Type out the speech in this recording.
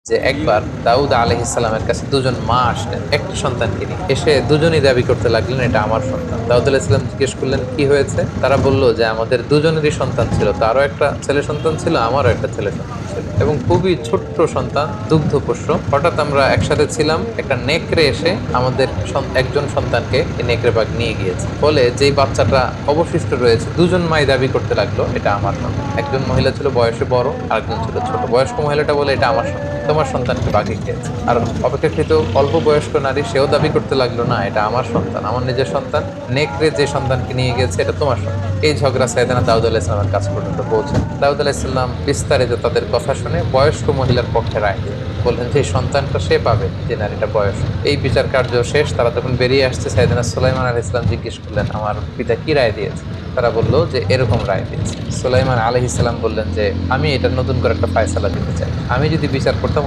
যে একবার দাউদ আলাইহিস সালামের কাছে দুজন মা আসলেন একটা সন্তানকে নিয়ে। এসে দুজনই দাবি করতে লাগলেন এটা আমার সন্তান। দাউদ আলাইহিস সালাম জিজ্ঞেস করলেন কি হয়েছে? তারা বলল যে আমাদের দুজনেরই সন্তান ছিল, তারও একটা ছেলে সন্তান ছিল, আমারও একটা ছেলে সন্তান ছিল, এবং খুবই ছোট্ট সন্তান, দুগ্ধপোষ্য। হঠাৎ আমরা একসাথে ছিলাম, একটা নেকড়ে এসে আমাদের একজন সন্তানকে এই নেকড়ে বাঘ নিয়ে গিয়েছে। ফলে যেই বাচ্চাটা অবশিষ্ট রয়েছে, দুজন মাই দাবি করতে লাগলো এটা আমার সন্তান। একজন মহিলা ছিল বয়সে বড়, আরেকজন ছিল ছোট। বয়স্ক মহিলাটা বলে এটা আমার সন্তান, তোমার সন্তানকে বাঘে খেয়েছে। আর অপেক্ষাকৃত অল্প বয়স্ক নারী, সেও দাবি করতে লাগলো না এটা আমার সন্তান, আমার নিজের সন্তান। নেকড়ে যে সন্তানকে নিয়ে গেছে এটা তোমার সন্তান। এই ঝগড়া সাইয়েদনা দাউদ আলাইহিস সালামের কাছ পর্যন্ত পৌঁছায়। দাউদ আলাইহিস সালাম বিস্তারিত তাদের কথা শুনে বয়স্ক মহিলার পক্ষে রায় দিলেন। বললেন যে এই সন্তানটা সে পাবে যে নারীটা বয়স। এই বিচার কার্য শেষ। তারা যখন বেরিয়ে আসছে, সাইয়েদনা সুলাইমান আলাইহিস সালাম জিজ্ঞেস করলেন আমার পিতা কি রায় দিয়েছে? তারা বলল যে এরকম রায় দিয়েছে। সুলাইমান আলাইহিস সালাম বললেন যে আমি এটা নতুন করে একটা ফায়সালা দিতে চাই। আমি যদি বিচার করতাম